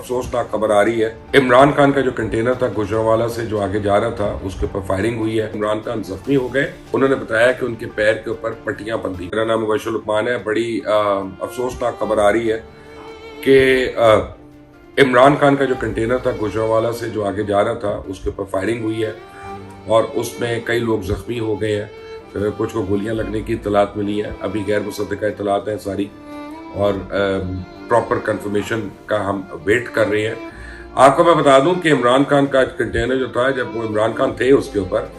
अफसोसनाक खबर आ रही है। इमरान खान का जो कंटेनर था गुजरांवाला से जो आगे जा रहा था, उसके ऊपर फायरिंग हुई है। इमरान खान जख्मी हो गए। उन्होंने बताया कि उनके पैर के ऊपर पट्टियां बंधी। मेरा नाम मुबशर लुकमान है। बड़ी अफसोसनाक खबर आ रही है कि इमरान खान का जो कंटेनर था गुजरांवाला से जो आगे जा रहा था, उसके ऊपर फायरिंग हुई है और उसमें कई लोग जख्मी हो गए हैं। कुछ को गोलियां लगने की इतलात मिली है। अभी गैर मुसद्दका इतलात हैं सारी, और प्रॉपर कंफर्मेशन का हम वेट कर रहे हैं। आपको मैं बता दूं कि इमरान खान का कंटेनर जो था, जब वो इमरान खान थे उसके ऊपर,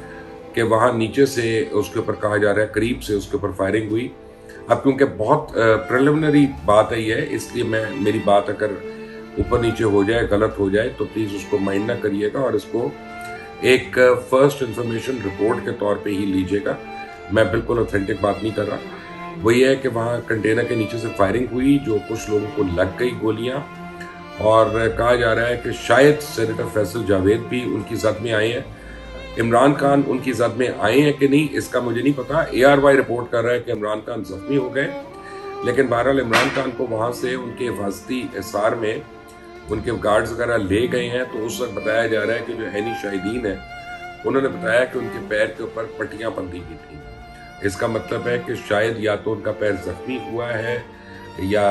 कि वहाँ नीचे से उसके ऊपर कहा जा रहा है करीब से उसके ऊपर फायरिंग हुई। अब क्योंकि बहुत प्रिलिमिनरी बात है ये, इसलिए मेरी बात अगर ऊपर नीचे हो जाए, गलत हो जाए, तो प्लीज़ उसको माइंड ना करिएगा और इसको एक फर्स्ट इंफॉर्मेशन रिपोर्ट के तौर पे ही लीजिएगा। मैं बिल्कुल ऑथेंटिक बात नहीं कर रहा। वो ये है कि वहाँ कंटेनर के नीचे से फायरिंग हुई, जो कुछ लोगों को लग गई गोलियां, और कहा जा रहा है कि शायद सेनेटर फैसल जावेद भी उनकी जद में आए हैं। इमरान खान उनकी जद में आए हैं कि नहीं, इसका मुझे नहीं पता। ARY रिपोर्ट कर रहा है कि इमरान खान जख्मी हो गए, लेकिन बहरहाल इमरान खान को वहाँ से उनके हिफाजती हिसार में उनके गार्ड्स वगैरह ले गए हैं। तो उस वक्त बताया जा रहा है कि जो हैनी शाहिदीन है, उन्होंने बताया कि उनके पैर के ऊपर पट्टियां बंधी हुई थी। इसका मतलब है कि शायद या तो उनका पैर जख्मी हुआ है या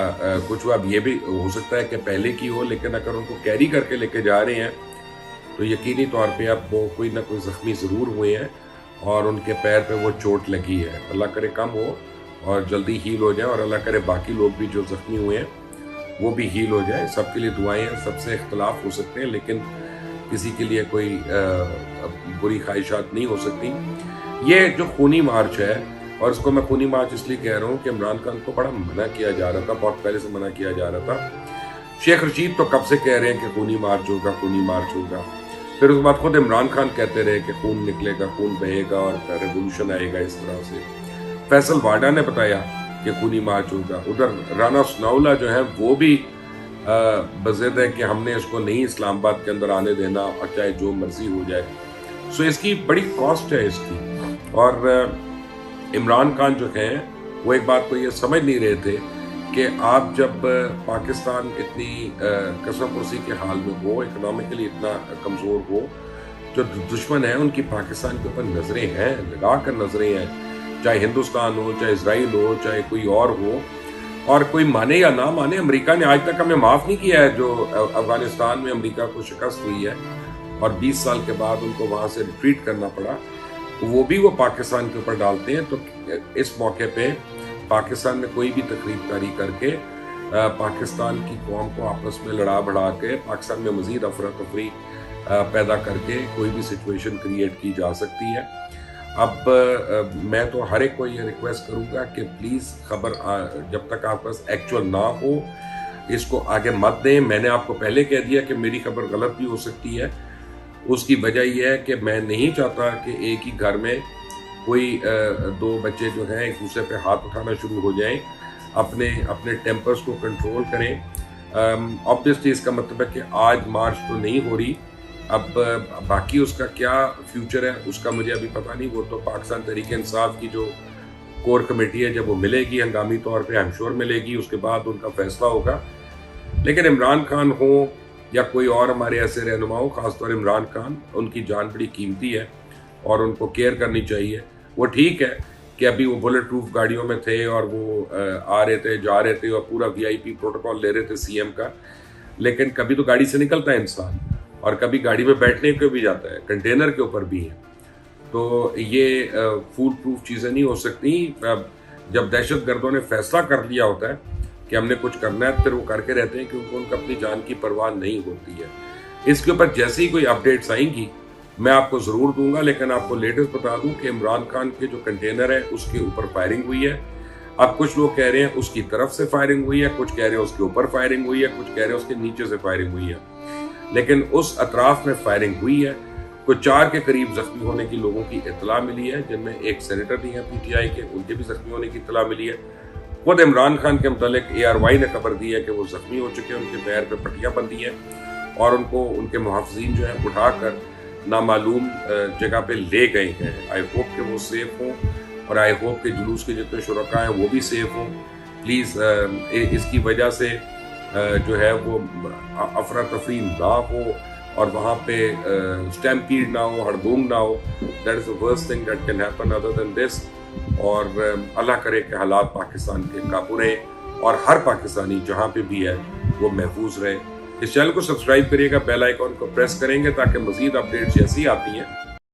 कुछ हुआ। अब ये भी हो सकता है कि पहले की हो, लेकिन अगर उनको कैरी करके लेके जा रहे हैं तो यकीनी तौर पे अब वो कोई ना कोई जख्मी ज़रूर हुए हैं और उनके पैर पे वो चोट लगी है। अल्लाह करे कम हो और जल्दी हील हो जाए, और अल्लाह करे बाकी लोग भी जो जख्मी हुए हैं वो भी हील हो जाए। सबके लिए दुआएं हैं। सबसे इख्तलाफ हो सकते हैं, लेकिन किसी के लिए कोई बुरी ख्वाहिशात नहीं हो सकती। ये जो खूनी मार्च है, और इसको मैं खूनी मार्च इसलिए कह रहा हूँ कि इमरान खान को बड़ा मना किया जा रहा था, बहुत पहले से मना किया जा रहा था। शेख रशीद तो कब से कह रहे हैं कि खूनी मार्च होगा, खूनी मार्च होगा। फिर उसके बाद खुद इमरान खान कहते रहे कि खून निकलेगा, खून बहेगा और रेवोल्यूशन आएगा। इस तरह से फैसल वाडा ने बताया कि खूनी मार्च होगा। उधर राना सनाउल्लाह जो है वो भी बज़िद है कि हमने इसको नहीं इस्लामाबाद के अंदर आने देना, और चाहे जो मर्जी हो जाए। सो इसकी बड़ी कॉस्ट है इसकी। और इमरान खान जो हैं वो एक बात को ये समझ नहीं रहे थे कि आप जब पाकिस्तान इतनी कसमपुरसी के हाल में हो, इकोनॉमिकली इतना कमज़ोर हो, जो दुश्मन है उनकी पाकिस्तान के ऊपर नज़रें हैं, लगा कर नज़रें हैं, चाहे हिंदुस्तान हो, चाहे इसराइल हो, चाहे कोई और हो। और कोई माने या ना माने, अमेरिका ने आज तक हमें माफ़ नहीं किया है जो अफगानिस्तान में अमेरिका को शिकस्त हुई है और 20 साल के बाद उनको वहाँ से रिट्रीट करना पड़ा, वो भी वो पाकिस्तान के ऊपर डालते हैं। तो इस मौके पे पाकिस्तान में कोई भी तकरीबकारी करके पाकिस्तान की कौम को आपस में लड़ा बढ़ा के पाकिस्तान में मज़ीद अफरा तफरी पैदा करके कोई भी सिचुएशन क्रिएट की जा सकती है। अब मैं तो हर एक को ये रिक्वेस्ट करूँगा कि प्लीज़ खबर जब तक आपके पास एक्चुअल ना हो, इसको आगे मत दें। मैंने आपको पहले कह दिया कि मेरी खबर गलत भी हो सकती है। उसकी वजह यह है कि मैं नहीं चाहता कि एक ही घर में कोई दो बच्चे जो हैं एक दूसरे पे हाथ उठाना शुरू हो जाएं। अपने टेम्पर्स को कंट्रोल करें। ऑब्वियसली इसका मतलब है कि आज मार्च तो नहीं हो रही। अब बाकी उसका क्या फ्यूचर है उसका मुझे अभी पता नहीं। वो तो पाकिस्तान तहरीक इंसाफ की जो कोर कमेटी है, जब वो मिलेगी हंगामी तौर पे, आई एम श्योर मिलेगी, उसके बाद उनका फैसला होगा। लेकिन इमरान खान हो या कोई और हमारे ऐसे रहनुमा हो, खासतौर इमरान खान, उनकी जान बड़ी कीमती है और उनको केयर करनी चाहिए। वो ठीक है कि अभी वो बुलेट प्रूफ गाड़ियों में थे और वो आ रहे थे, जा रहे थे और पूरा VIP प्रोटोकॉल ले रहे थे CM का, लेकिन कभी तो गाड़ी से निकलता है इंसान और कभी गाड़ी में बैठने को भी जाता है, कंटेनर के ऊपर भी है। तो ये फूल प्रूफ चीज़ें नहीं हो सकती। जब दहशत गर्दों ने फैसला कर लिया होता है कि हमने कुछ करना है, फिर वो करके रहते हैं क्योंकि उनको अपनी जान की परवाह नहीं होती है। इसके ऊपर जैसे ही कोई अपडेट्स आएंगी मैं आपको ज़रूर दूंगा, लेकिन आपको लेटेस्ट बता दूं कि इमरान खान के जो कंटेनर है उसके ऊपर फायरिंग हुई है। अब कुछ लोग कह रहे हैं उसकी तरफ से फायरिंग हुई है, कुछ कह रहे हैं उसके ऊपर फायरिंग हुई है, कुछ कह रहे हैं उसके नीचे से फायरिंग हुई है, लेकिन उस अतराफ में फायरिंग हुई है। कुछ 4 के करीब जख्मी होने की लोगों की इतला मिली है, जिनमें एक सेनेटर भी हैं PTI के, उनके भी जख्मी होने की इतला मिली है। खुद इमरान खान के मुतालिक ARY ने खबर दी है कि वो जख्मी हो चुके हैं, उनके पैर पे पट्टियां बंधी हैं और उनको उनके मुहाफ़िज़ीन जो है उठाकर नामालूम जगह पे ले गए हैं। आई होप कि वो सेफ हों और आई होप कि जुलूस के जितने शुरका हैं वो भी सेफ हों। प्लीज़ इसकी वजह से جو ہے وہ افراتفری نہ ہو اور وہاں پہ اسٹیمپیڈ نہ ہو، ہڑبوم نہ ہو. That is the worst thing that can happen other than this. اور اللہ کرے کہ حالات پاکستان کے قابو رہے اور ہر پاکستانی جہاں پہ بھی ہے وہ محفوظ رہے. اس چینل کو سبسکرائب کریے گا، بیل آئیکن کو پریس کریں گے تاکہ مزید اپڈیٹس جیسی آتی ہیں